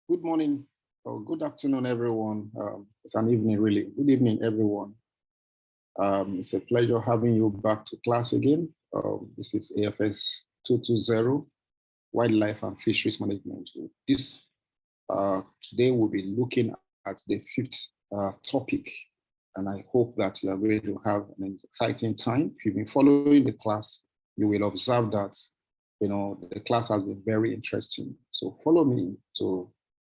Good morning or good afternoon, everyone. It's an evening, really. Good evening, everyone. It's a pleasure having you back to class again. This is AFS 220, Wildlife and Fisheries Management. Today we'll be looking at the fifth topic, and I hope that you are going to have an exciting time. If you've been following the class, you will observe that the class has been very interesting. So follow me to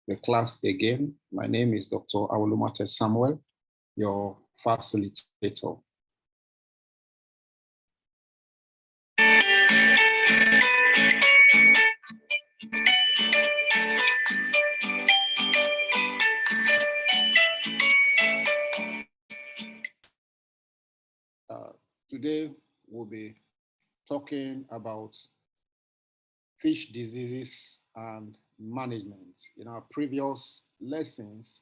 the class again. My name is Dr. Awolumate Samuel, your facilitator. Today, we'll be talking about fish diseases and management. In our previous lessons,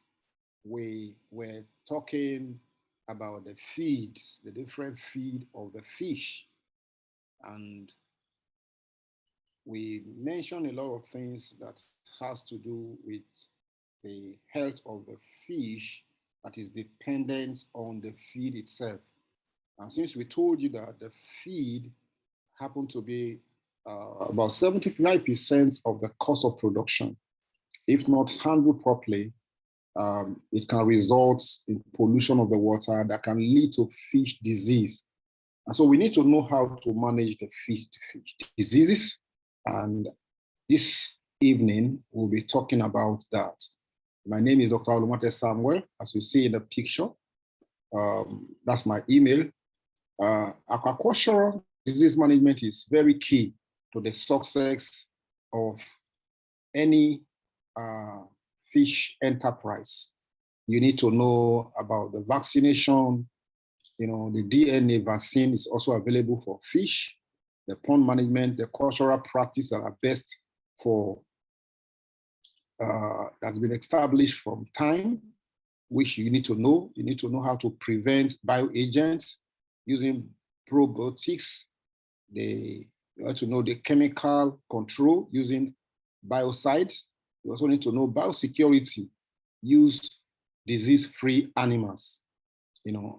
we were talking about the feeds, the different feed of the fish. And we mentioned a lot of things that has to do with the health of the fish that is dependent on the feed itself. And since we told you that the feed happened to be about 75% of the cost of production, if not handled properly, it can result in pollution of the water that can lead to fish disease. And so we need to know how to manage the fish diseases. And this evening, we'll be talking about that. My name is Dr. Olumate Samuel, as you see in the picture. That's my email. Aquaculture disease management is very key to the success of any fish enterprise. You need to know about the vaccination. The DNA vaccine is also available for fish, the pond management, the cultural practice that are best for that's been established from time, which you need to know. You need to know how to prevent bioagents using probiotics. You have to know the chemical control using biocides. You also need to know biosecurity, use disease-free animals.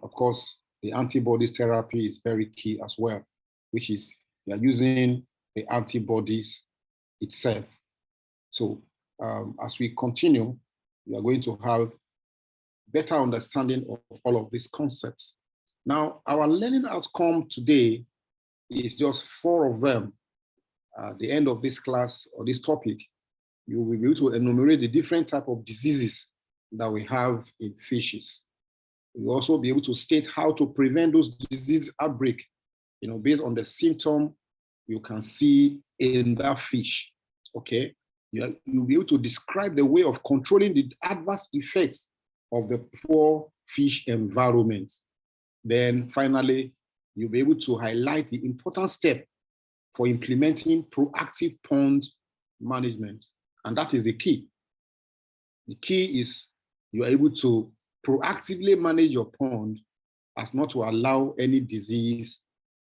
Of course, the antibodies therapy is very key as well, which is you're using the antibodies itself. So as we continue, we are going to have better understanding of all of these concepts. Now, our learning outcome today is just 4 of them. At the end of this class or this topic, you will be able to enumerate the different type of diseases that we have in fishes. You'll also be able to state how to prevent those disease outbreak, based on the symptom you can see in that fish, okay? You'll be able to describe the way of controlling the adverse effects of the poor fish environment. Then finally, you'll be able to highlight the important step for implementing proactive pond management. And that is the key. The key is you are able to proactively manage your pond as not to allow any disease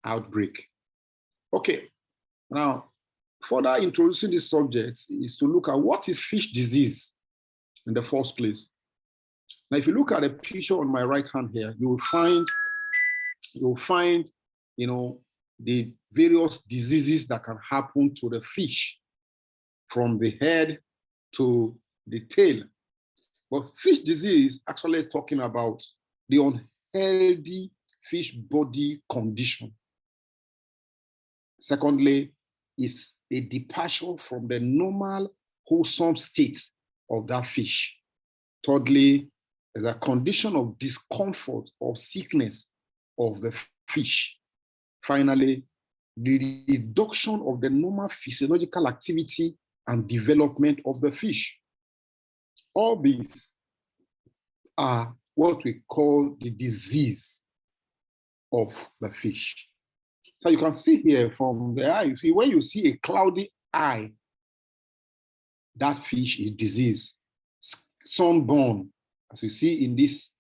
outbreak. Okay, now, further introducing this subject is to look at what is fish disease in the first place. Now, if you look at the picture on my right hand here, you will find, the various diseases that can happen to the fish from the head to the tail. But fish disease actually is talking about the unhealthy fish body condition. Secondly, is a departure from the normal wholesome state of that fish. Thirdly, is a condition of discomfort or sickness of the fish. Finally, the reduction of the normal physiological activity and development of the fish. All these are what we call the disease of the fish. So you can see here from the eye, when you see a cloudy eye, that fish is diseased. Sunburn, as you see in this,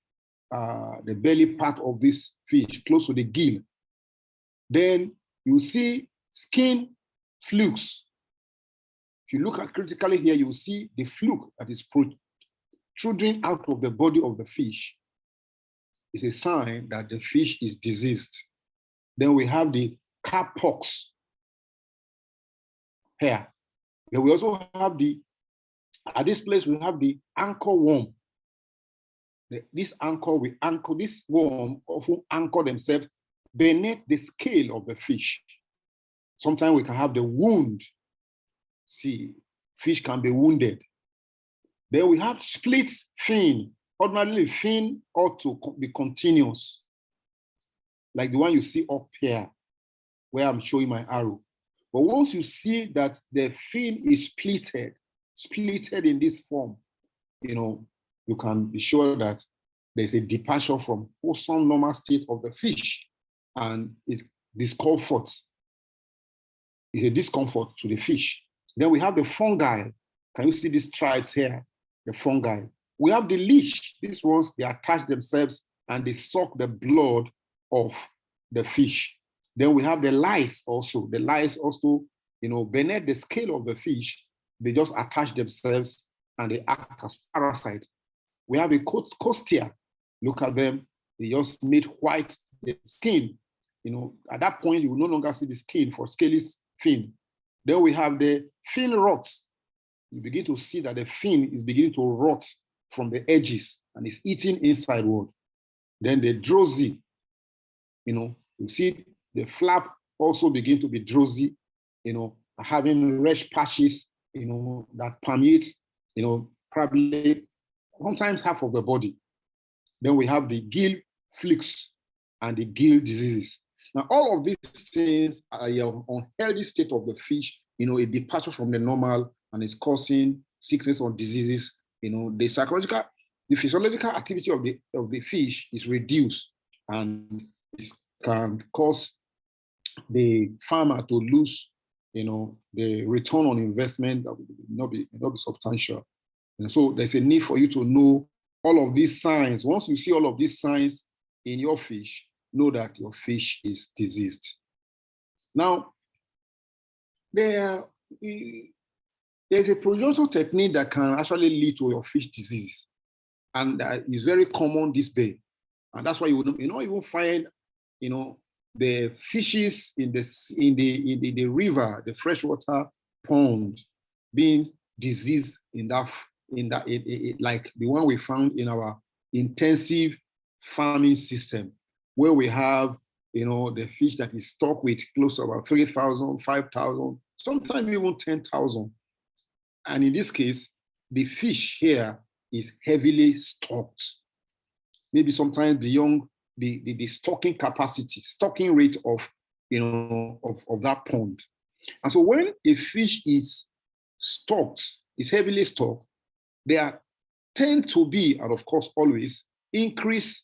the belly part of this fish, close to the gill. Then you see skin flukes. If you look at critically here, you will see the fluke that is protruding out of the body of the fish. It's a sign that the fish is diseased. Then we have the carpox here. Then we also have at this place, we have the anchor worm. This worm often anchor themselves beneath the scale of the fish. Sometimes we can have the wound. See, fish can be wounded. Then we have split fin. Ordinarily, fin ought to be continuous, like the one you see up here, where I'm showing my arrow. But once you see that the fin is splitted in this form, you can be sure that there's a departure from wholesome normal state of the fish, and it's discomfort. It's a discomfort to the fish. Then we have the fungi. Can you see these tribes here? The fungi. We have the leech. These ones, they attach themselves and they suck the blood of the fish. Then we have the lice also. The lice also, beneath the scale of the fish, they just attach themselves and they act as parasites. We have a costia. Look at them. They just made white the skin. At that point, you will no longer see the skin for scaly fin. Then we have the fin rots. You begin to see that the fin is beginning to rot from the edges and is eating insideward. Then the drowsy, you see the flap also begin to be drowsy, having rash patches, that permeates, probably sometimes half of the body. Then we have the gill flukes and the gill diseases. Now, all of these things are an unhealthy state of the fish, a departure from the normal, and it's causing sickness or diseases. The physiological activity of the fish is reduced, and it can cause the farmer to lose, the return on investment that will not be substantial. And so there's a need for you to know all of these signs. Once you see all of these signs in your fish, know that your fish is diseased. Now, there's a progenital technique that can actually lead to your fish disease, and that is very common this day. And that's why you not even find, the fishes in the river, the freshwater pond, being diseased like the one we found in our intensive farming system, where we have, the fish that is stocked with close to about 3,000, 5,000, sometimes even 10,000. And in this case, the fish here is heavily stocked, maybe sometimes beyond the stocking capacity, stocking rate of that pond. And so when a fish is heavily stocked, there tend to be, and of course always, increase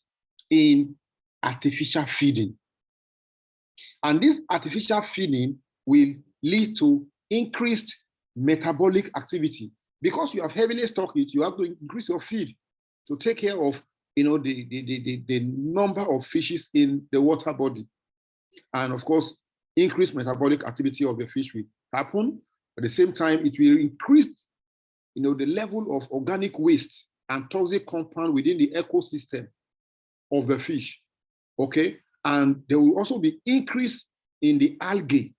in artificial feeding. And this artificial feeding will lead to increased metabolic activity. Because you have heavily stocked it, you have to increase your feed to take care of the number of fishes in the water body. And of course, increased metabolic activity of the fish will happen. At the same time, it will increase the level of organic waste and toxic compound within the ecosystem of the fish. Okay? And there will also be increase in the algae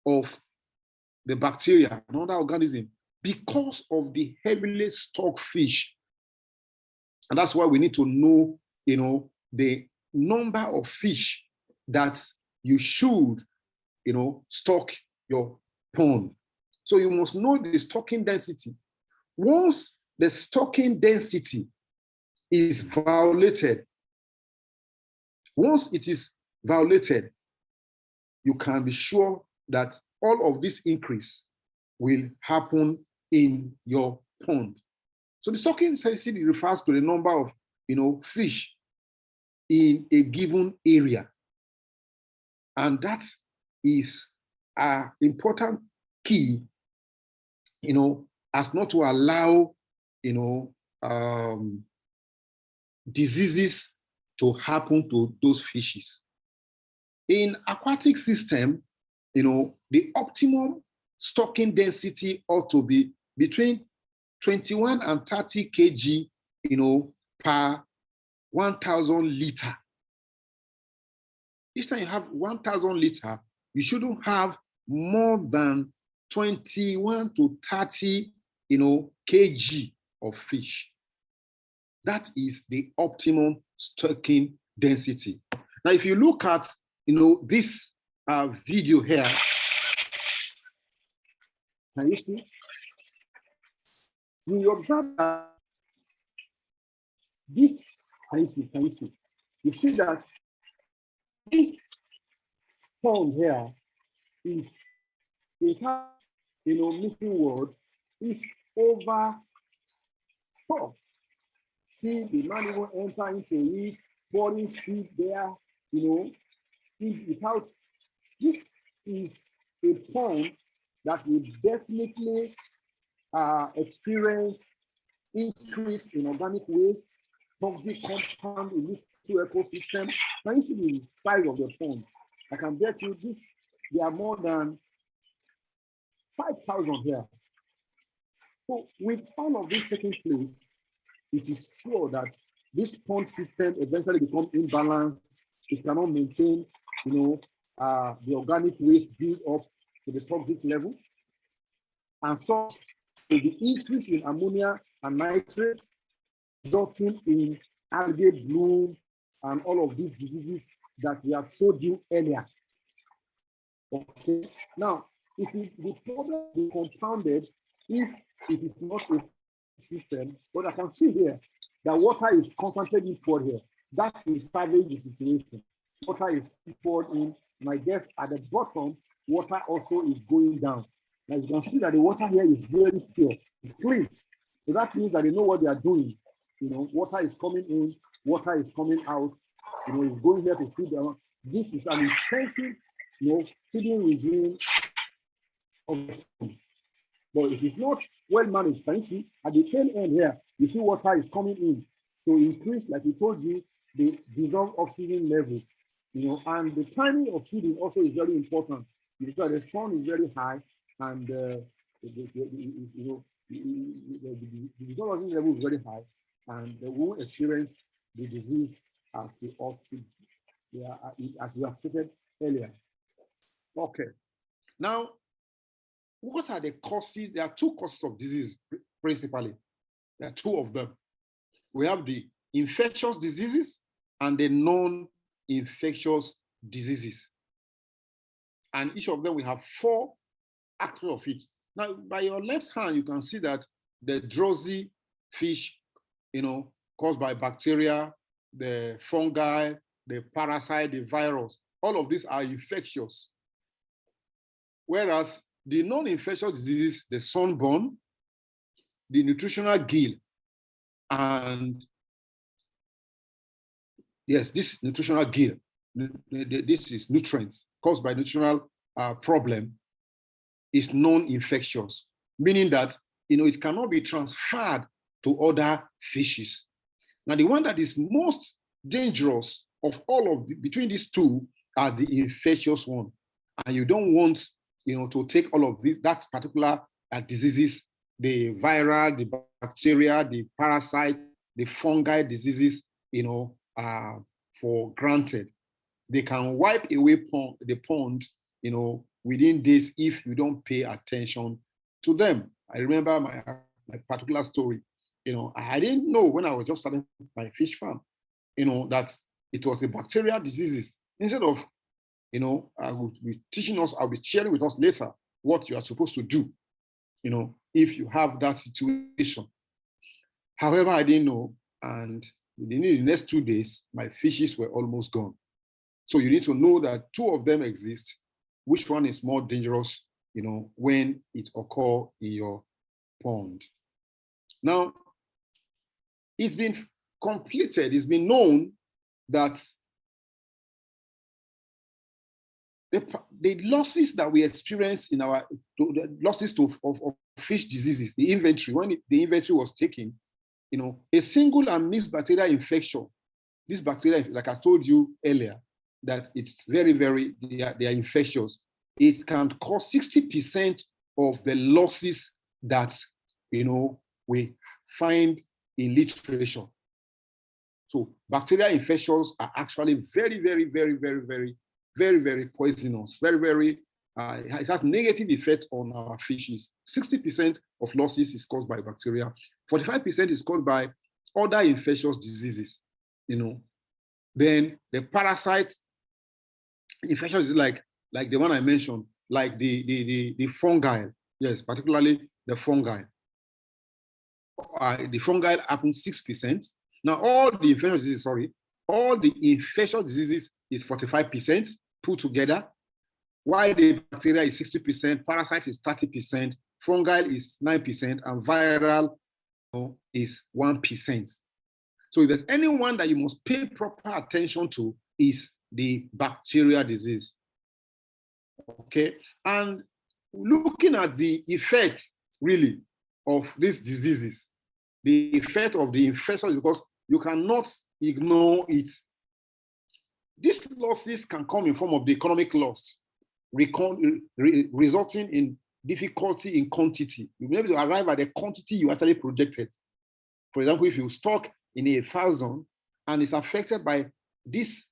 of the bacteria and other organisms because of the heavily stocked fish. And that's why we need to know, the number of fish that you should, stock your pond. So you must know the stocking density. Once the stocking density is violated, once it is violated, you can be sure that all of this increase will happen in your pond. So the stocking density refers to the number of fish in a given area. And that is an important key, as not to allow diseases to happen to those fishes. In aquatic system, the optimum stocking density ought to be between 21 and 30 kg, per 1,000 liter. Each time you have 1,000 liter, you shouldn't have more than 21 to 30, kg of fish. That is the optimum stocking density. Now, if you look at, this video here, can you see? You observe that this, can you see? You see that this pond here is, it has, missing word, is over stocked. See, the man even enter into it, pouring feed there, without, this is a pond that will definitely experience increase in organic waste, toxic compound in this ecosystem. Now you see the size of the pond. I can bet you this, there are more than 5,000 here. So with all of this taking place, it is sure that this pond system eventually becomes imbalanced. It cannot maintain, the organic waste build up to the toxic level. And so the increase in ammonia and nitrates resulting in algae bloom and all of these diseases that we have showed you earlier. Okay. Now, the problem is compounded if it is not a system, but I can see here that water is constantly being poured here. That is savage the situation. Water is poured in, and I guess at the bottom, water also is going down. Now you can see that the water here is very pure, it's clean. So that means that they know what they are doing. Water is coming in, water is coming out. It's going here to feed them. This is an intensive, feeding regime of the food. But if it's not well managed, can you see at the tail end here, you see water is coming in to increase, like we told you, the dissolved oxygen level. And the timing of feeding also is very important because the sun is very high and the dissolved oxygen level is very high, and they won't experience the disease as we ought to, as we have stated earlier. Okay. Now, what are the causes? There are two causes of disease principally. There are two of them. We have the infectious diseases and the non-infectious diseases. And each of them, we have four aspects of it. Now, by your left hand, you can see that the drowsy fish, caused by bacteria, the fungi, the parasite, the virus, all of these are infectious. Whereas the non-infectious diseases, the sunburn, the nutritional gill, and yes, this nutritional gill, this is nutrients caused by nutritional problem, is non-infectious, meaning that it cannot be transferred to other fishes. Now, the one that is most dangerous of all of between these two are the infectious one, and you don't want to take all of that particular diseases, the viral, the bacteria, the parasite, the fungi diseases, for granted. They can wipe away the pond, within days if you don't pay attention to them. I remember my particular story. I didn't know when I was just starting my fish farm, that it was a bacterial diseases. Instead of, I will be teaching us, I'll be sharing with us later what you are supposed to do, if you have that situation. However, I didn't know, and within the next 2 days, my fishes were almost gone. So you need to know that two of them exist. Which one is more dangerous, when it occurs in your pond? Now, it's been completed, it's been known that the losses that we experience in our losses of fish diseases, the inventory, when the inventory was taken, a single and mixed bacterial infection, this bacteria, like I told you earlier, that it's very, very, they are infectious. It can cause 60% of the losses that, we find in literature. So bacterial infections are actually very, very, very, very, very, very, very poisonous, very, very, it has negative effects on our fishes. 60% of losses is caused by bacteria. 45% is caused by other infectious diseases, Then the parasites, infections is like the one I mentioned, like the fungi, yes, particularly the fungi. The fungi happens 6%. Now, all the infectious diseases, all the infectious diseases is 45% put together, while the bacteria is 60%, parasite is 30%, fungal is 9%, and viral is 1%. So if there's anyone that you must pay proper attention to is the bacterial disease. Okay, and looking at the effects really of these diseases, the effect of the infection, because you cannot ignore it. These losses can come in form of the economic loss, resulting in difficulty in quantity. You'll be able to arrive at the quantity you actually projected. For example, if you stock in 1,000 and it's affected by these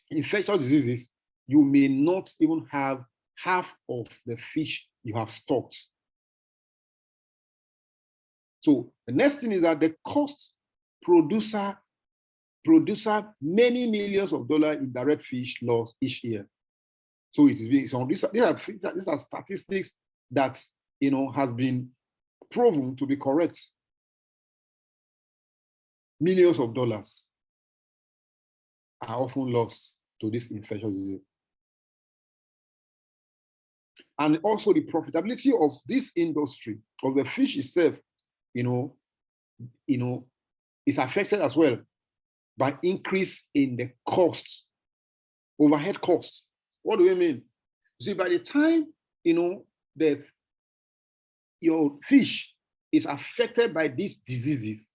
infectious diseases, you may not even have half of the fish you have stocked. So the next thing is that the cost producer many millions of dollars in direct fish loss each year. So it is being, so these are statistics that has been proven to be correct. Millions of dollars are often lost to this infectious disease. And also the profitability of this industry, of the fish itself, is affected as well by increase in the cost, overhead costs. What do we mean? See, by the time your fish is affected by these diseases,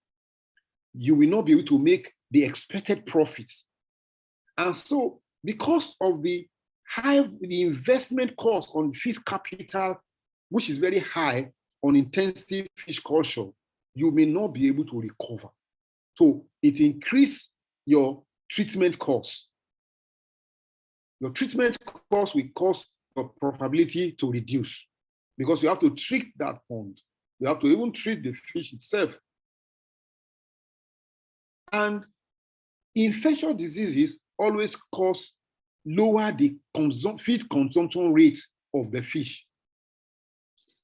you will not be able to make the expected profits. And so, because of the investment cost on fish capital, which is very high on intensive fish culture, you may not be able to recover. So it increases your treatment costs. Your treatment costs will cause your profitability to reduce because you have to treat that pond. You have to even treat the fish itself. And infectious diseases always lower the feed consumption rate of the fish.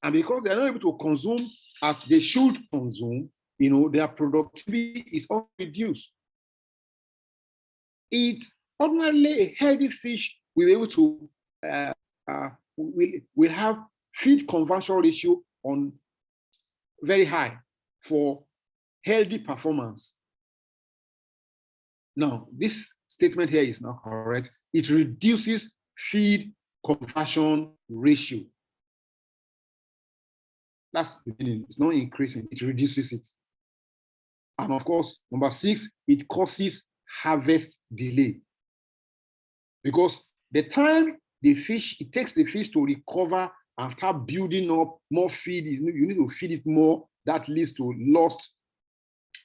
And because they're not able to consume as they should consume, their productivity is all reduced. It's ordinarily a healthy fish will be able to will have feed conversion ratio on very high for healthy performance. Now, this statement here is not correct. It reduces feed conversion ratio. That's the meaning. It's not increasing, it reduces it. And of course, number 6, it causes harvest delay. Because the time it takes the fish to recover and start building up more feed, you need to feed it more. That leads to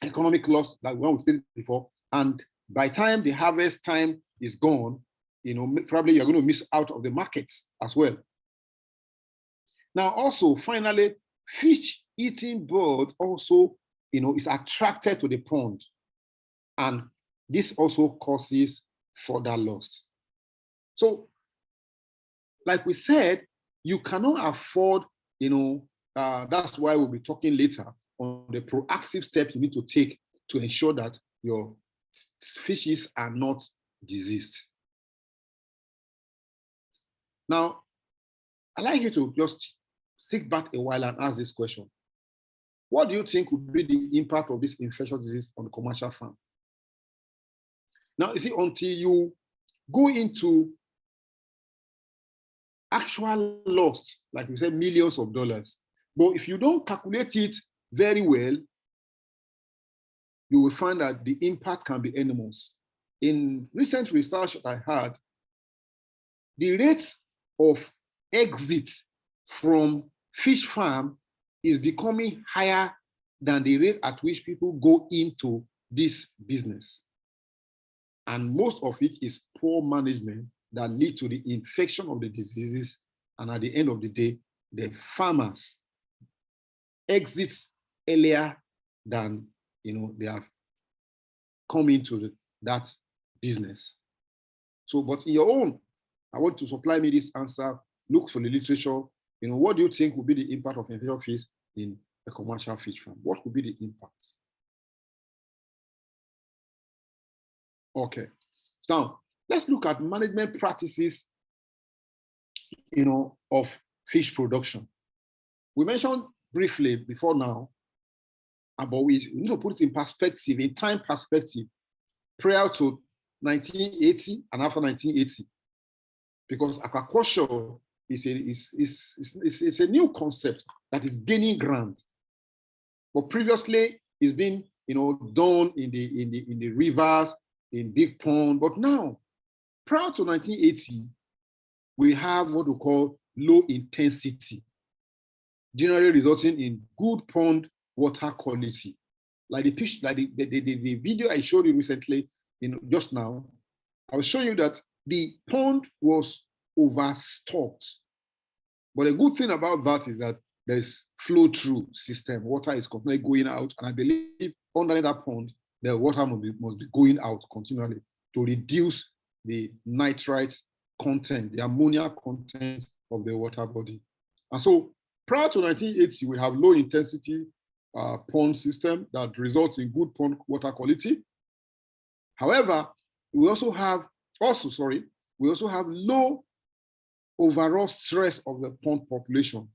economic loss, like what we said before. And by the time the harvest time is gone, probably you're going to miss out of the markets as well. Now, also, finally, fish-eating bird also, is attracted to the pond. And this also causes further loss. So, like we said, you cannot afford, that's why we'll be talking later on the proactive steps you need to take to ensure that your fishes are not diseased. Now, I'd like you to just sit back a while and ask this question. What do you think would be the impact of this infectious disease on the commercial farm? Now, you see, until you go into actual loss, like we said, millions of dollars, but if you don't calculate it very well, you will find that the impact can be enormous. In recent research that I had, the rates of exit from fish farm is becoming higher than the rate at which people go into this business. And most of it is poor management that lead to the infection of the diseases. And at the end of the day, the farmers exit earlier than they have come into that business. So, but in your own, I want to supply me this answer. Look for the literature. What do you think will be the impact of infection fish in a commercial fish farm? What could be the impact? Okay. Now, let's look at management practices, of fish production. We mentioned briefly before now about we need to put it in perspective, in time perspective, prior to 1980 and after 1980, because aquaculture is a new concept that is gaining ground. But previously, it's been done in the rivers, in big ponds. But now, prior to 1980, we have what we call low intensity, generally resulting in good pond water quality. Like the video I showed you recently, just now, I was showing you that the pond was overstocked. But the good thing about that is that there's flow-through system. Water is continually going out, and I believe under that pond, the water must be going out continually to reduce the nitrite content, the ammonia content of the water body. And so prior to 1980, we have low intensity pond system that results in good pond water quality. However, we also have low overall stress of the pond population.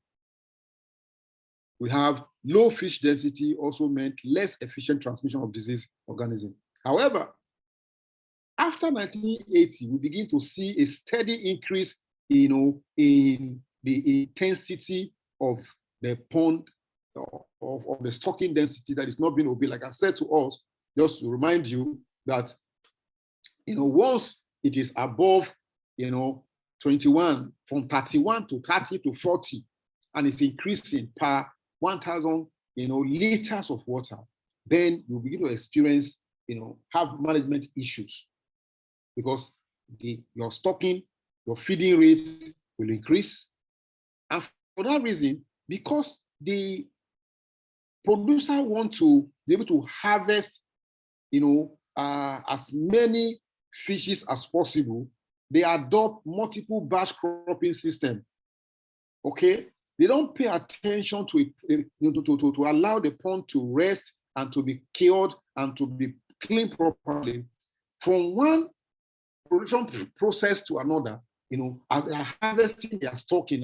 We have low fish density, also meant less efficient transmission of disease organism. However, after 1980, we begin to see a steady increase, in the intensity of the pond, of the stocking density that is not being obeyed. Like I said to us, just to remind you that, once it is above, 21, from 31 to 30 to 40, and it's increasing per 1,000, liters of water, then you begin to experience, have management issues, because your stocking, your feeding rate will increase. And for that reason, because the producer want to be able to harvest, as many fishes as possible, they adopt multiple batch cropping system. Okay, they don't pay attention to it, to allow the pond to rest and to be cured and to be cleaned properly. From one production process to another, as they are harvesting their stocking,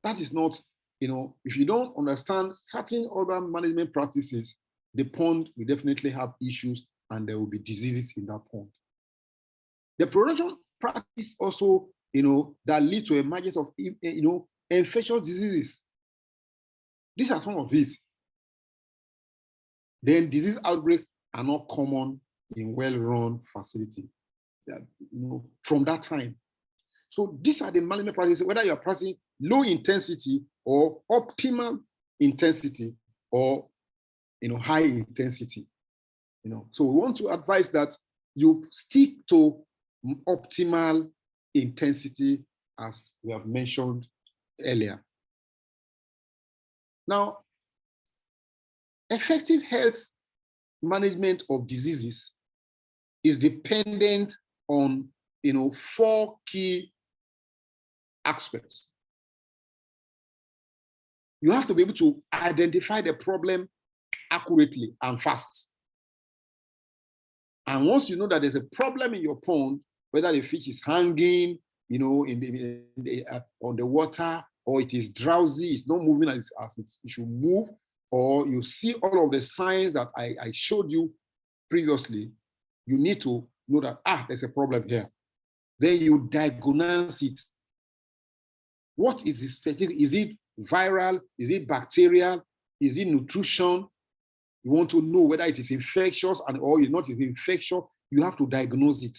that is not, if you don't understand certain other management practices, the pond will definitely have issues and there will be diseases in that pond. The production practice also, that lead to emergence of, infectious diseases. These are some of these. Then disease outbreaks are not common in well-run facility, from that time. So these are the management practices, whether you're practicing low intensity or optimal intensity or, high intensity. So we want to advise that you stick to optimal intensity, as we have mentioned earlier. Now, effective health management of diseases is dependent on, 4 key aspects. You have to be able to identify the problem accurately and fast. And once you know that there's a problem in your pond, whether the fish is hanging, on the water, or it is drowsy, it's not moving as it should move, or you see all of the signs that I showed you previously, you need to know that, there's a problem here. Then you diagnose it. What is the specific? Is it viral? Is it bacterial? Is it nutrition? You want to know whether it is infectious or it's not infectious. You have to diagnose it.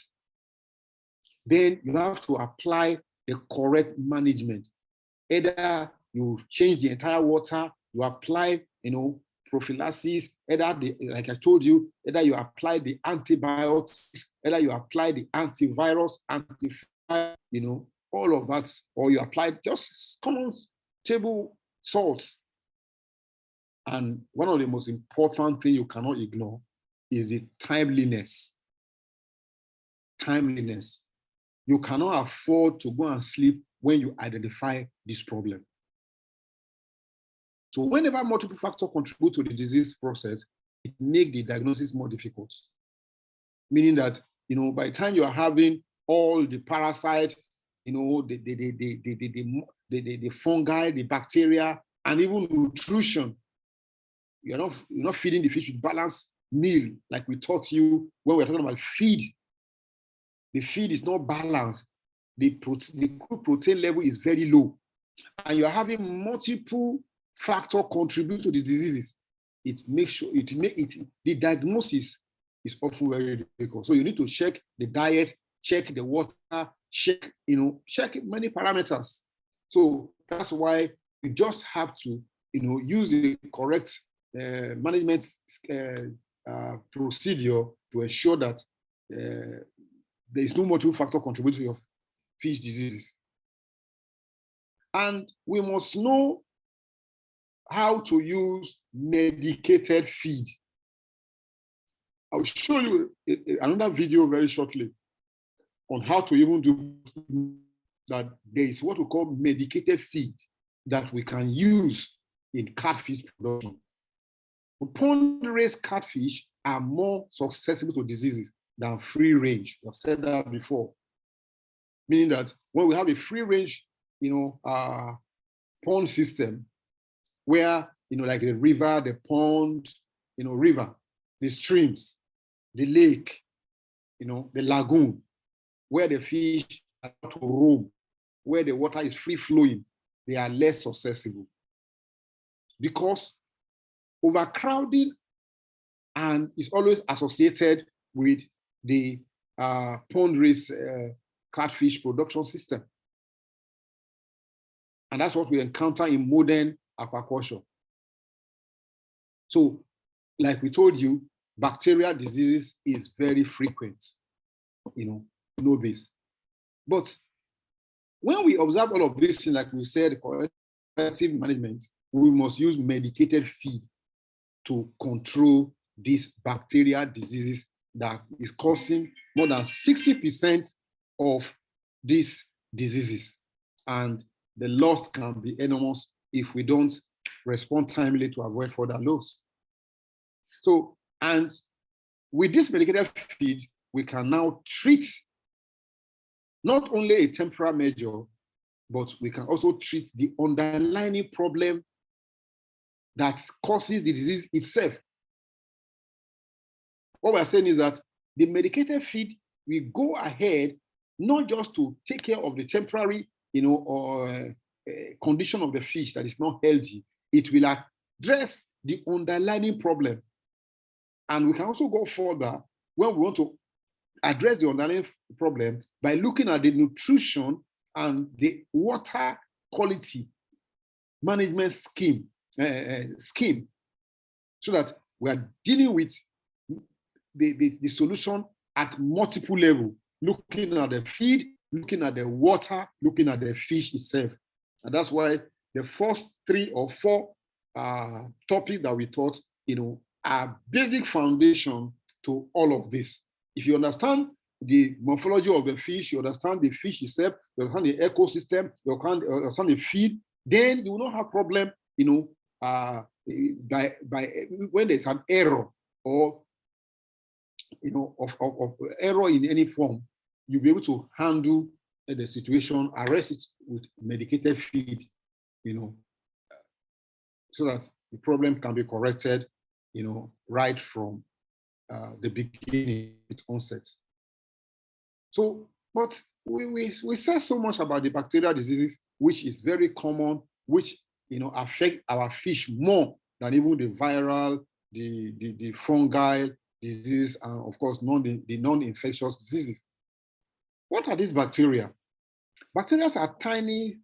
Then you have to apply the correct management. Either you change the entire water, you apply, prophylaxis, either like I told you, either you apply the antibiotics, either you apply the antivirus, all of that, or you apply just common table salts. And one of the most important things you cannot ignore is the timeliness. Timeliness. You cannot afford to go and sleep when you identify this problem. So whenever multiple factors contribute to the disease process, it makes the diagnosis more difficult. Meaning that, by the time you are having all the parasites, the fungi, the bacteria, and even nutrition, you're not feeding the fish with balanced meal like we taught you when we were talking about feed. The feed is not balanced. The crude protein level is very low, and you're having multiple factors contribute to the diseases. It makes sure the diagnosis is often very difficult. So you need to check the diet, check the water, check many parameters. So that's why you just have to use the correct management procedure to ensure that there is no multiple factor contributing to your fish diseases. And we must know how to use medicated feed. I'll show you another video very shortly on how to even do that. There is what we call medicated feed that we can use in catfish production. Pond-raised catfish are more susceptible to diseases than free range. I've said that before. Meaning that when we have a free range, pond system, where, like the river, the pond, river, the streams, the lake, the lagoon, where the fish are to roam, where the water is free flowing, they are less susceptible. Because overcrowding and is always associated with the pond-raised catfish production system. And that's what we encounter in modern aquaculture. So, like we told you, bacterial disease is very frequent. Know this. But when we observe all of this, like we said, corrective management, we must use medicated feed to control these bacterial diseases that is causing more than 60% of these diseases. And the loss can be enormous if we don't respond timely to avoid further loss. So, and with this medicated feed, we can now treat not only a temporary measure, but we can also treat the underlying problem that causes the disease itself. What we're saying is that the medicated feed will go ahead not just to take care of the temporary, condition of the fish that is not healthy. It will address the underlying problem. And we can also go further when we want to address the underlying problem by looking at the nutrition and the water quality management scheme, so that we are dealing with the solution at multiple levels, looking at the feed, looking at the water, looking at the fish itself. And that's why the first 3 or 4 topics that we taught, are basic foundation to all of this. If you understand the morphology of the fish, you understand the fish itself, you understand the ecosystem, you understand the feed, then you will not have problem, by when there's an error or of error in any form, you'll be able to handle the situation, arrest it with medicated feed, so that the problem can be corrected, right from the beginning, its onset. So, but we say so much about the bacterial diseases, which is very common, which affect our fish more than even the viral, the fungal disease, and of course the non-infectious diseases. What are these bacteria? Bacteria are tiny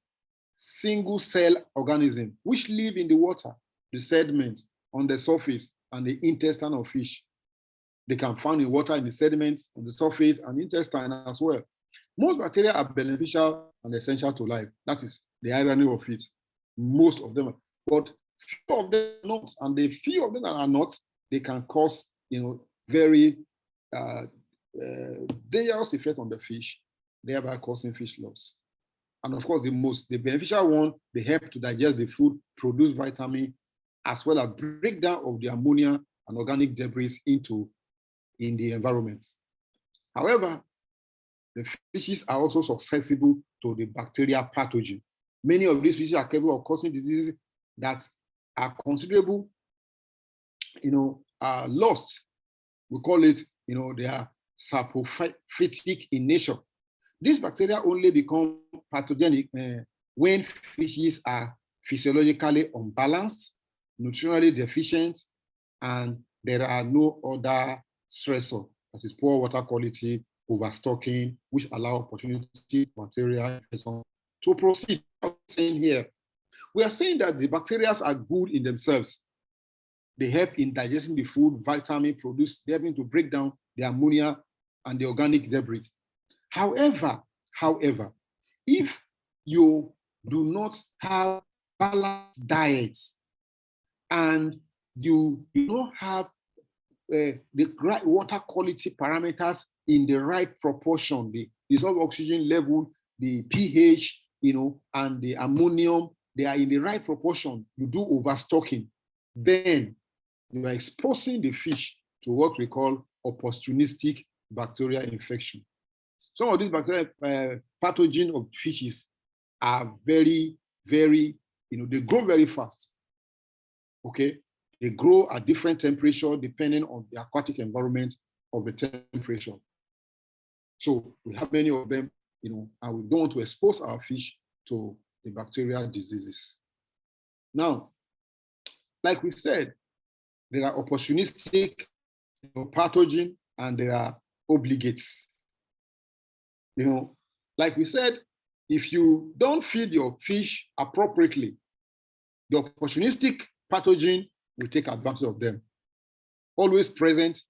single-cell organisms which live in the water, the sediment, on the surface, and the intestine of fish. They can find in water, in the sediments, on the surface, and intestine as well. Most bacteria are beneficial and essential to life. That is the irony of it. Most of them, but few of them are not, and the few of them that are not, they can cause, very dangerous effect on the fish, thereby causing fish loss. And of course, the beneficial one, they help to digest the food, produce vitamin, as well as breakdown of the ammonia and organic debris in the environment. However, the fishes are also susceptible to the bacterial pathogen. Many of these fishes are capable of causing diseases that are considerable, lost. We call it, they are saprophytic in nature. These bacteria only become pathogenic when fishes are physiologically unbalanced, nutritionally deficient, and there are no other stressors, that is poor water quality, overstocking, which allow opportunity bacteria to proceed. Saying here, we are saying that the bacteria are good in themselves. They help in digesting the food, vitamin produce, they're able to break down the ammonia and the organic debris. However, if you do not have balanced diets and you do not have the right water quality parameters in the right proportion, the dissolved oxygen level, the pH, and the ammonium, they are in the right proportion, you do overstocking, then you are exposing the fish to what we call opportunistic bacterial infection. Some of these bacterial pathogen of fishes are very, very, they grow very fast. Okay, they grow at different temperature depending on the aquatic environment of the temperature. So we have many of them, and we don't want to expose our fish to the bacterial diseases. Now, like we said, there are opportunistic pathogen and there are obligates. Like we said, if you don't feed your fish appropriately, the opportunistic pathogen will take advantage of them. Always present,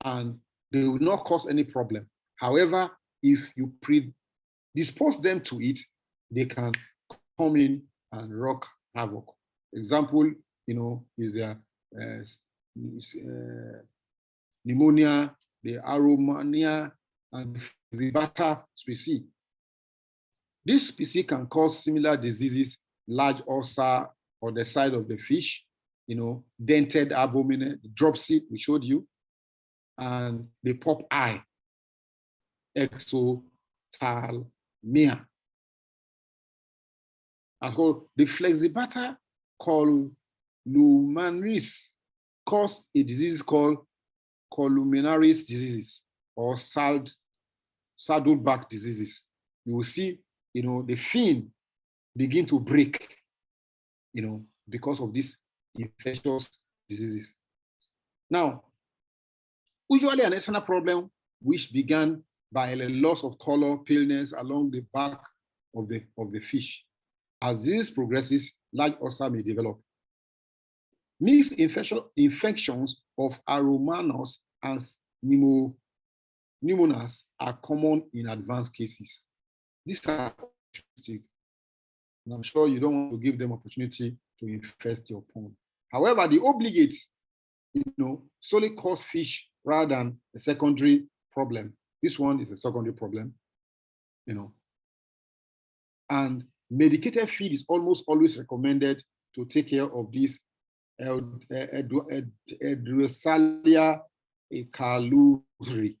and they will not cause any problem. However, if you predispose them to it, they can come in and wreak havoc. Example, is pneumonia, the aromania, and the bata species. This species can cause similar diseases, large ulcer on the side of the fish, dented abdomen, the dropsy we showed you, and the pop eye, exothalmia. And so the flexibata columinaris cause a disease called columinaris diseases or saddleback diseases. You will see, the fin begin to break, because of these infectious diseases. Now, usually an external problem which began by a loss of color, paleness along the back of the fish. As this progresses, large ulcer may develop. Mixed infections of aromonas and pneumonas are common in advanced cases. These are opportunistic, and I'm sure you don't want to give them opportunity to infest your pond. However, the obligates, solely cause fish rather than a secondary problem. This one is a secondary problem, and medicated feed is almost always recommended to take care of these Edrosalia ecaluri.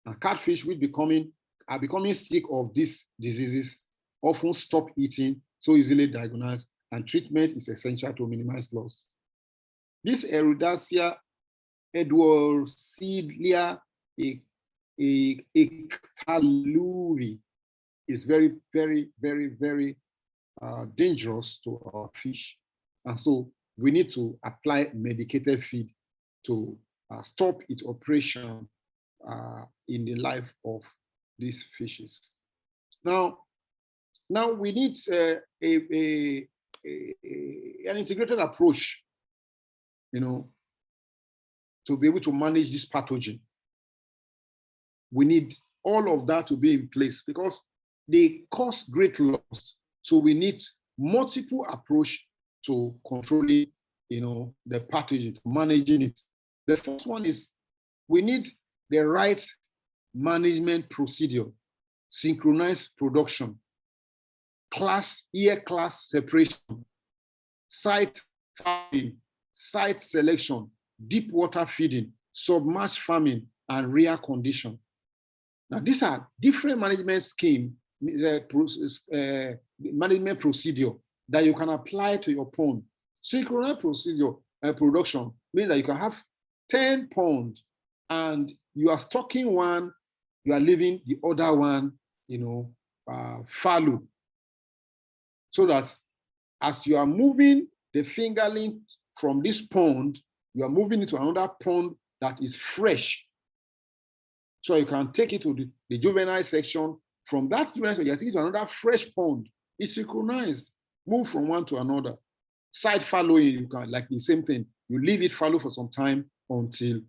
And catfish which are becoming sick of these diseases often stop eating, so easily diagnosed, and treatment is essential to minimize loss. This Erudacia Edwarsilia ecaluri is very, very, very, very dangerous to our fish. And so we need to apply medicated feed to stop its operation in the life of these fishes. Now we need an integrated approach, to be able to manage this pathogen. We need all of that to be in place because they cause great loss. So we need multiple approach to controlling, the pathogen, to managing it. The first one is we need the right management procedure, synchronized production, ear class separation, site farming, site selection, deep water feeding, submerged farming, and rear condition. Now, these are different management scheme, management procedure that you can apply to your pond. Synchronized procedure production means that you can have 10 ponds and you are stocking one, you are leaving the other one, fallow. So that as you are moving the fingerling from this pond, you are moving it to another pond that is fresh. So you can take it to the juvenile section. From that juvenile section, you take it to another fresh pond. It's synchronized. Move from one to another. Side fallowing, you can, like the same thing. You leave it fallow for some time until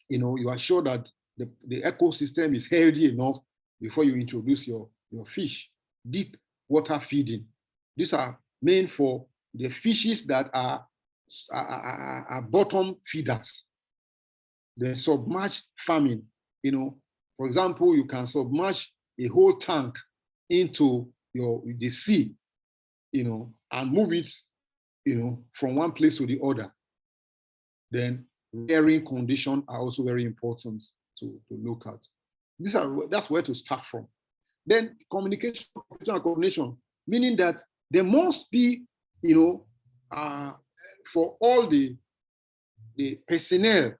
you are sure that the ecosystem is healthy enough before you introduce your fish. Deep water feeding. These are meant for the fishes that are bottom feeders. The submerged farming, for example, you can submerge a whole tank into the sea, and move it, from one place to the other. Then rearing conditions are also very important to look at. That's where to start from. Then communication and coordination, meaning that there must be, for all the personnel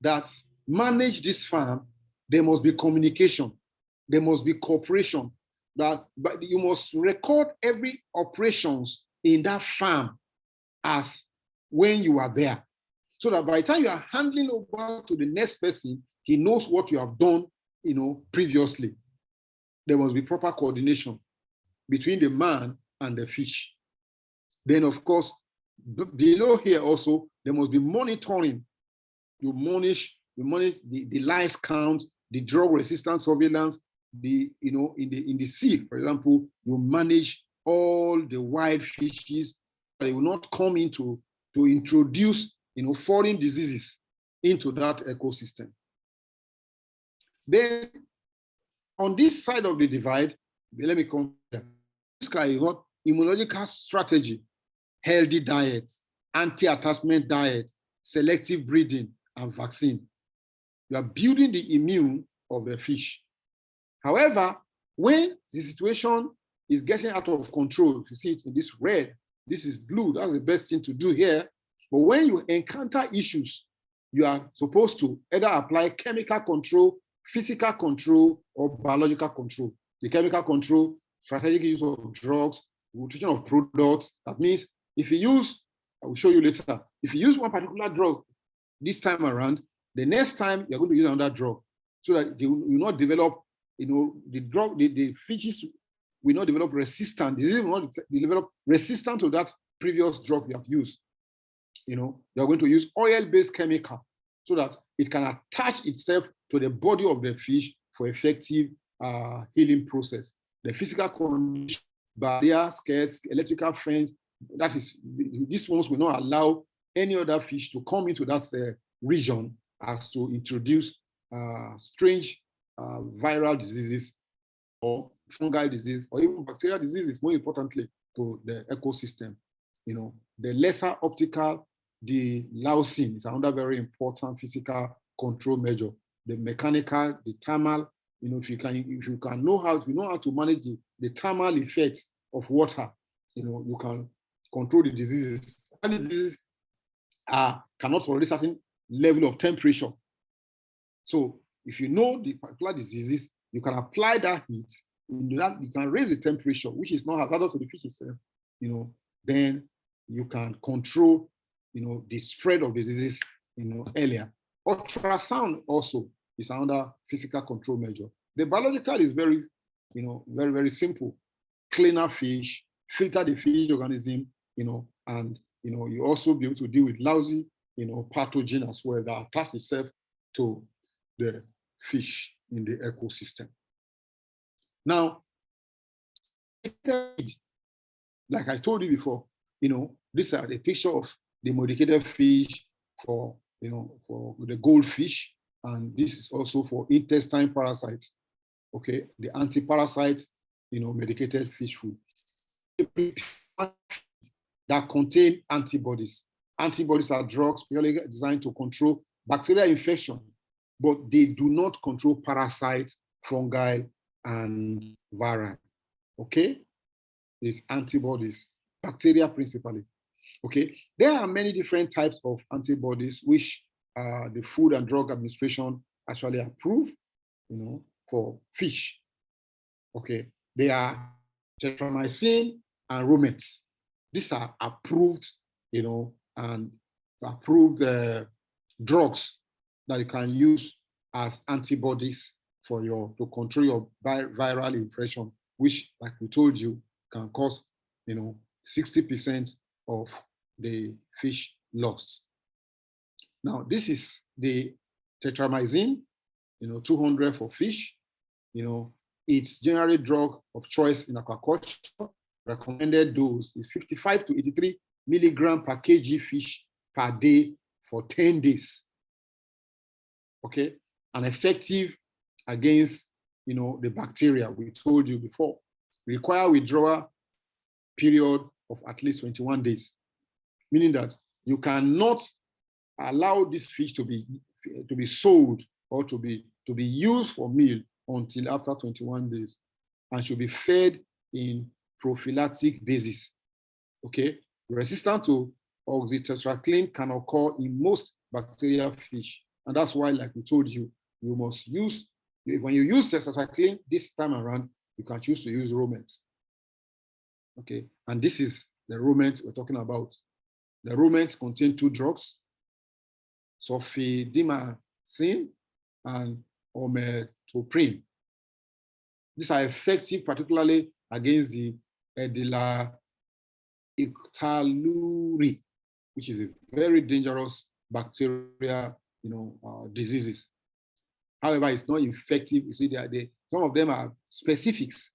that manage this farm, there must be communication, there must be cooperation. But you must record every operations in that farm as when you are there, so that by the time you are handing over to the next person, he knows what you have done, previously. There must be proper coordination between the man and the fish. Then, of course, below here also, there must be monitoring. You monitor the lice count, the drug resistance surveillance, in the sea, for example, you manage all the wild fishes. They will not come into to introduce foreign diseases into that ecosystem. Then on this side of the divide, let me come here. This guy, you got immunological strategy, healthy diet, anti-attachment diet, selective breeding, and vaccine. You are building the immune of the fish. However, when the situation is getting out of control, you see it in this red, this is blue, that's the best thing to do here. But when you encounter issues, you are supposed to either apply chemical control, physical control, or biological control. The chemical control, strategic use of drugs, rotation of products. That means if you use, I will show you later, if you use one particular drug this time around, the next time you're going to use another drug, so that they will not develop, the fishes will not develop resistance. Disease will not develop resistance to that previous drug you have used. You're going to use oil-based chemical so that it can attach itself to the body of the fish for effective healing process. The physical condition, barrier, skirts, electrical fence, that is, these ones will not allow any other fish to come into that region as to introduce strange viral diseases or fungal disease or even bacterial diseases, more importantly, to the ecosystem. The lesser optical, the lousing is another very important physical control measure. The mechanical, the thermal, if you know how to manage the thermal effects of water, you can control the diseases. And the diseases cannot tolerate certain level of temperature. So if you know the particular diseases, you can apply that heat. You can raise the temperature, which is not hazardous to the fish itself. Then you can control, the spread of diseases, earlier. Ultrasound also is another physical control measure. The biological is very very, very simple. Cleaner fish, filter the fish organism, and you also be able to deal with lousy, pathogen as well that attach itself to the fish in the ecosystem. Now, like I told you before, these are the picture of the medicated fish for the goldfish, and this is also for intestine parasites. Okay, the anti-parasite, medicated fish food that contain antibodies. Antibodies are drugs purely designed to control bacterial infection, but they do not control parasites, fungi, and viral. Okay, these antibodies, bacteria principally. Okay, there are many different types of antibodies which the Food and Drug Administration actually approve, for fish. Okay, they are tetramycin and romex. These are approved, and approved drugs that you can use as antibodies to control your viral infection, which, like we told you, can cause 60% of the fish loss. Now, this is the tetramycin, 200 for fish. It's generally drug of choice in aquaculture. Recommended dose is 55 to 83 milligram per kg fish per day for 10 days. Okay, and effective against the bacteria we told you before. Require withdrawal period of at least 21 days, meaning that you cannot allow this fish to be sold or to be used for meal until after 21 days, and should be fed in prophylactic basis. Okay, resistance to oxytetracycline can occur in most bacterial fish, and that's why, like we told you, you must use, when you use tetracycline this time around, you can choose to use romex. Okay, and this is the romex we're talking about. The romex contain two drugs, sulfidimacin and ometoprine. These are effective particularly against the Ictaluri, which is a very dangerous bacteria, diseases. However, it's not effective. You see, some of them are specifics.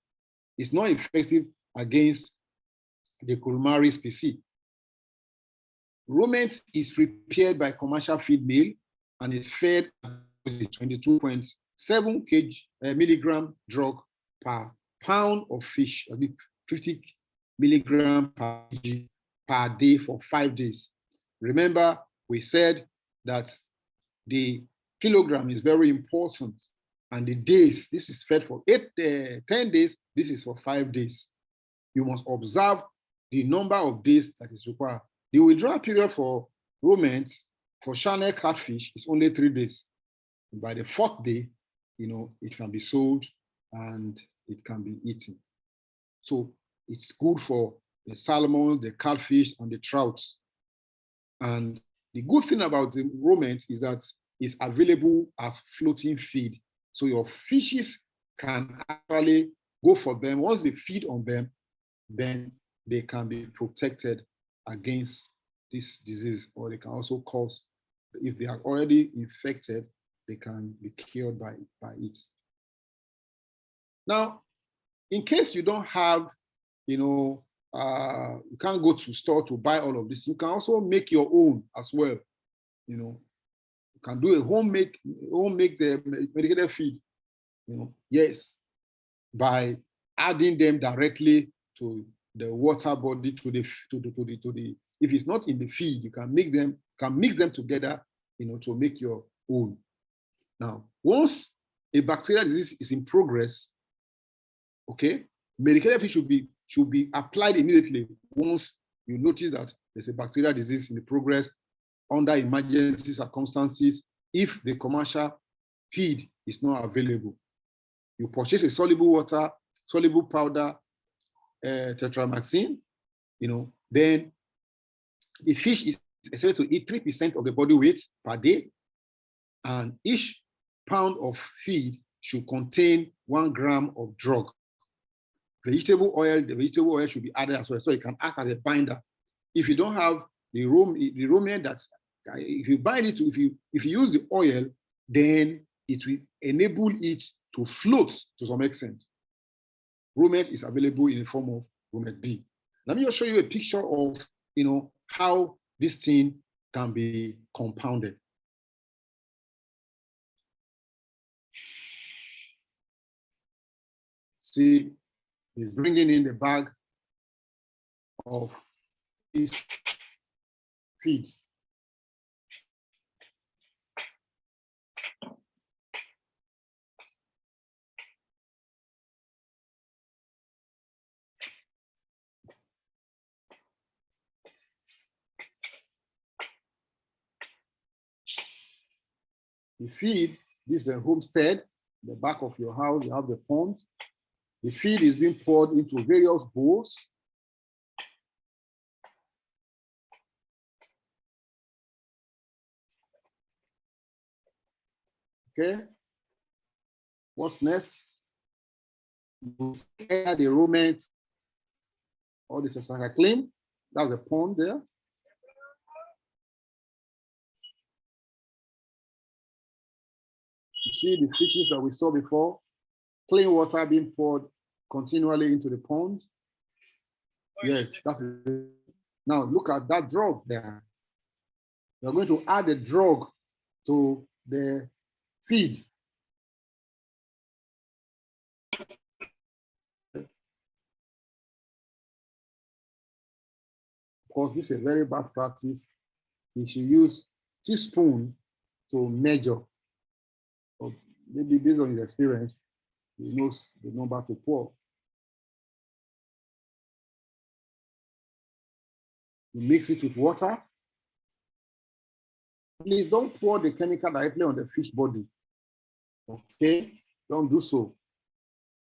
It's not effective against the Curumari species. Romex is prepared by commercial feed mill and is fed with 22.7 milligram drug per pound of fish, 50 milligram per kg per day for 5 days. Remember, we said that the kilogram is very important, and the days, this is fed for 10 days, this is for 5 days. You must observe the number of days that is required. The withdrawal period for romex for channel catfish is only 3 days. And by the 4th day, it can be sold and it can be eaten. So it's good for the salmon, the catfish, and the trouts. And the good thing about the romex is that it's available as floating feed. So your fishes can actually go for them. Once they feed on them, then they can be protected against this disease, or they can also cause, if they are already infected, they can be cured by it. Now, in case you don't have, you can't go to store to buy all of this, you can also make your own as well. You can do a homemade the medicated feed, yes, by adding them directly to the water body, to the if it's not in the feed, you can mix them together, to make your own. Now, once a bacterial disease is in progress, okay, medicated feed should be applied immediately once you notice that there's a bacterial disease in the progress under emergency circumstances. If the commercial feed is not available, you purchase a soluble powder, tetramycin, then the fish is expected to eat 3% of the body weight per day, and each pound of feed should contain 1 gram of drug. vegetable oil, the vegetable oil should be added as well, so it can act as a binder. If you don't have the rumen, that if you bind it, if you use the oil, then it will enable it to float to some extent. Rumen is available in the form of rumen B. Let me just show you a picture of how this thing can be compounded. See, he's bringing in the bag of his feeds. The feed, this is a homestead, the back of your house, you have the pond. The feed is being poured into various bowls. Okay. What's next? You add the rumen or the tetrahydrocannabinol. That's the pond there. You see the fishes that we saw before, clean water being poured continually into the pond. Yes, that's it. Now look at that drug there. You're going to add a drug to the feed. Of course, this is a very bad practice. You should use teaspoon to measure. Or maybe based on his experience, he knows the number to pour. You mix it with water. Please don't pour the chemical directly on the fish body. Okay, don't do so.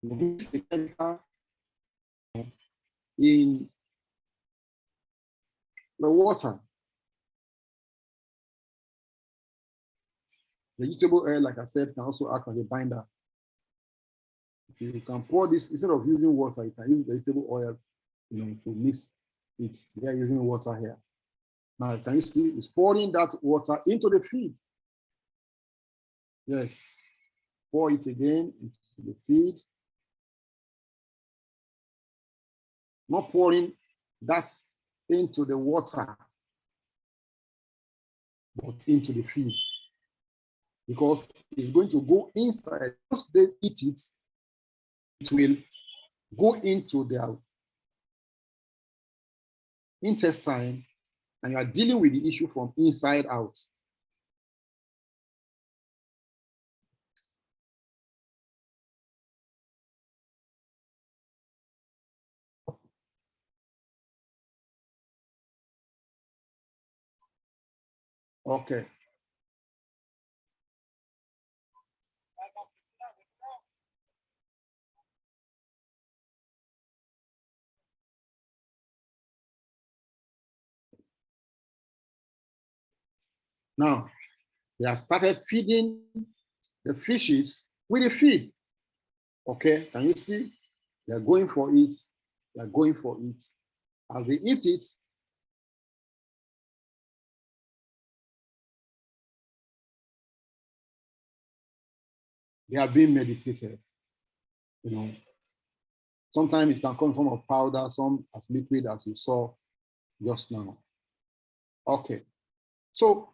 You mix the chemical in the water. Vegetable oil, like I said, can also act as a binder. You can pour this, instead of using water, you can use vegetable oil, to mix it. They are using water here. Now, can you see it's pouring that water into the feed? Yes. Pour it again into the feed. Not pouring that into the water, but into the feed. Because it's going to go inside. Once they eat it, it will go into their intestine, and you are dealing with the issue from inside out. Okay. Now, they have started feeding the fishes with the feed. Okay, can you see? They're going for it. They're going for it. As they eat it, they are being medicated. Sometimes it can come in form of powder, some as liquid, as you saw just now. Okay, so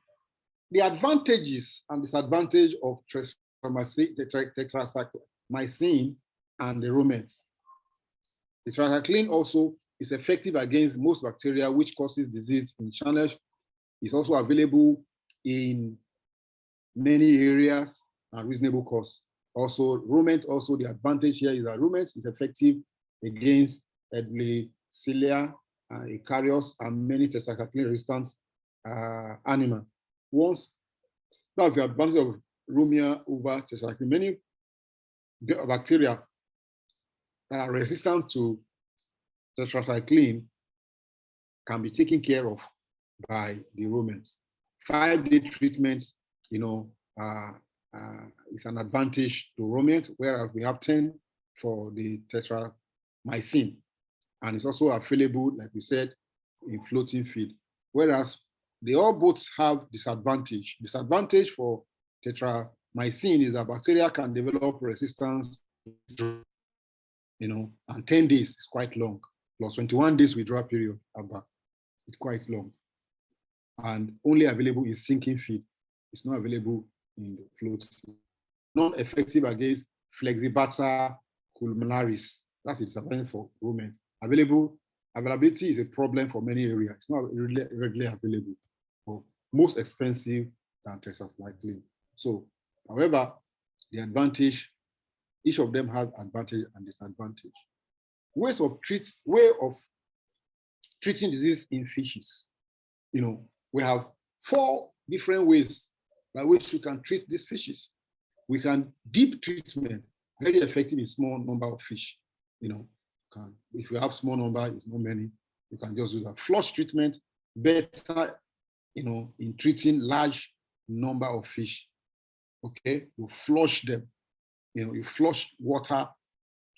the advantages and disadvantage of tetracycline and the rumen. The tetracycline also is effective against most bacteria which causes disease in channels. It's also available in many areas at reasonable cost. Also, rumen, also the advantage here is that rumen is effective against Ehrlichia, Eukaryotes, and many tetracycline resistant animals. Once, that's the advantage of Rumia over tetracycline. Many bacteria that are resistant to tetracycline can be taken care of by the rumen. 5-day treatments, is an advantage to rumen, whereas we have 10 for the tetracycline. mycin, and it's also available, like we said, in floating feed. Whereas they all both have disadvantage. Disadvantage for tetramycin is that bacteria can develop resistance, and 10 days is quite long. Plus 21 days withdrawal period, it's quite long. And only available in sinking feed. It's not available in the floating. Not effective against Flexibacter culminaris. That's a disadvantage for ruminants. Availability is a problem for many areas. It's not readily available. Or most expensive than tetracycline. So, however, the advantage, each of them has advantage and disadvantage. Way of treating disease in fishes. We have 4 different ways by which you can treat these fishes. We can deep treatment, very effective in small number of fish. If you have small number, it's not many, you can just do that. Flush treatment, better, in treating large number of fish. Okay, you flush them. You flush water,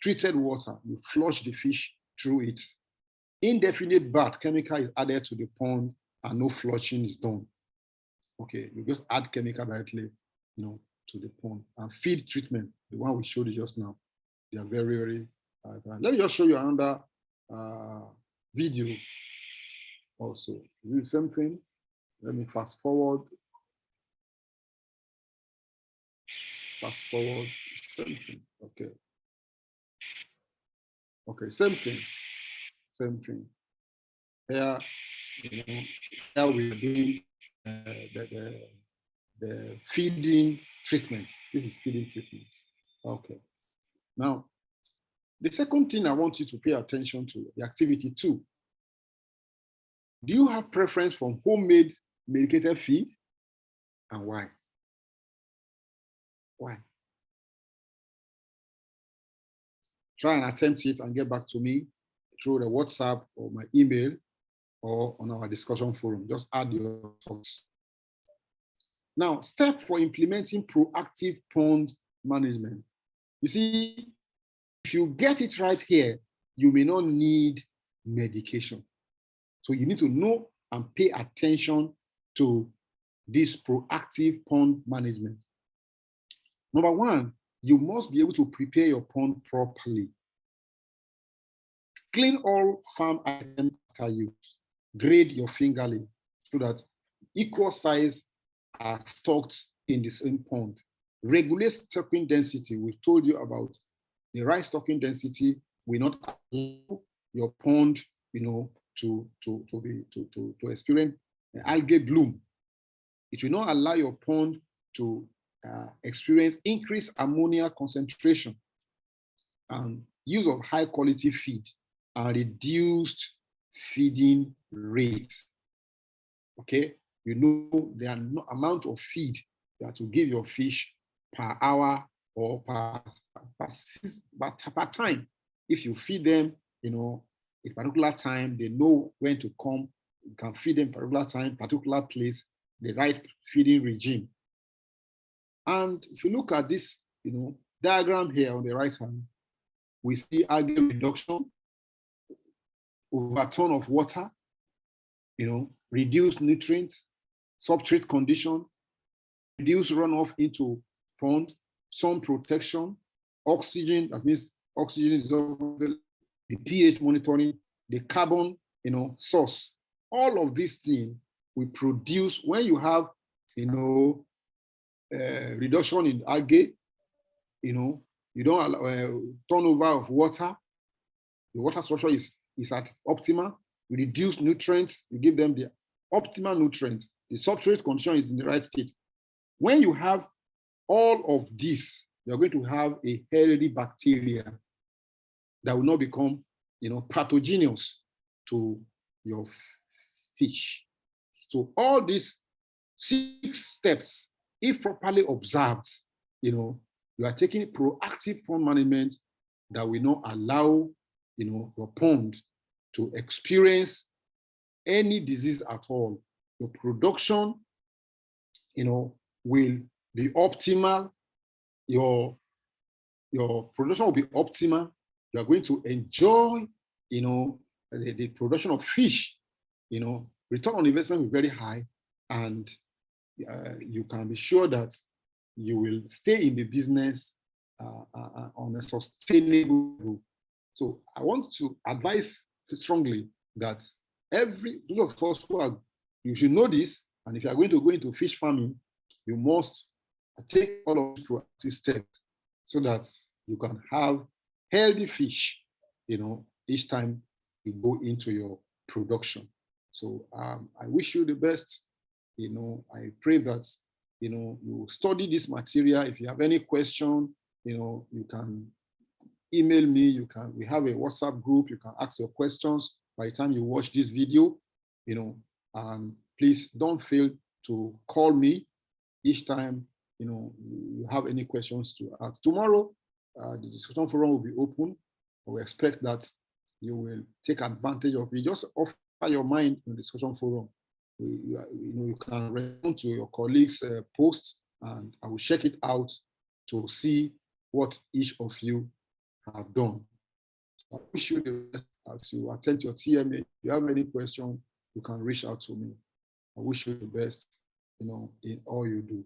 treated water, you flush the fish through it. Indefinite bath, chemical is added to the pond and no flushing is done. Okay, you just add chemical directly, to the pond. And feed treatment, the one we showed you just now, they are very, very let me just show you another video also. Do the same thing. Let me fast forward. Fast forward, same thing. Okay. Okay, same thing. Same thing. Here, here we are doing the feeding treatment. This is feeding treatment. Okay. Now, the second thing I want you to pay attention to, the activity 2. Do you have preference for homemade medicated feed, and why? Why? Try and attempt it and get back to me through the WhatsApp or my email or on our discussion forum. Just add your thoughts. Now, step for implementing proactive pond management. You see, if you get it right here, you may not need medication. So you need to know and pay attention to this proactive pond management. Number 1, you must be able to prepare your pond properly. Clean all farm items after use. Grade your fingerling so that equal size are stocked in the same pond. Regulate stocking density. We've told you about the right stocking density will not allow your pond, to experience algae bloom. It will not allow your pond to experience increased ammonia concentration, and use of high quality feed, and reduced feeding rates. Okay, the amount of feed that to give your fish per hour or per time. If you feed them, a particular time, they know when to come. You can feed them particular time, particular place, the right feeding regime. And if you look at this, diagram here on the right hand, we see algae reduction, overturn of water, reduced nutrients, substrate condition, reduce runoff into pond, sun protection, oxygen, that means oxygen is the pH monitoring, the carbon, source. All of these things we produce when you have, reduction in algae, you don't allow turnover of water. The water structure is at optimal. You reduce nutrients, you give them the optimal nutrients. The substrate condition is in the right state. When you have all of this, you're going to have a healthy bacteria that will not become, pathogenous to your fish. So all these 6 steps, if properly observed, you are taking proactive pond management that will not allow, your pond to experience any disease at all. Your production, will be optimal. Your production will be optimal. you are going to enjoy, the production of fish. Return on investment will be very high, and you can be sure that you will stay in the business on a sustainable level. So I want to advise strongly that those of us you should know this, and if you are going to go into fish farming, you must take all of these proactive steps so that you can have healthy fish, each time you go into your production. So I wish you the best. I pray that, you study this material. If you have any question, you can email me. We have a WhatsApp group. You can ask your questions by the time you watch this video, and please don't fail to call me each time, you have any questions to ask. Tomorrow, the discussion forum will be open. We expect that you will take advantage of it. Just offer your mind in the discussion forum. You can respond to your colleagues' posts, and I will check it out to see what each of you have done. I wish you the best as you attend your TMA. If you have any question, you can reach out to me. I wish you the best, in all you do.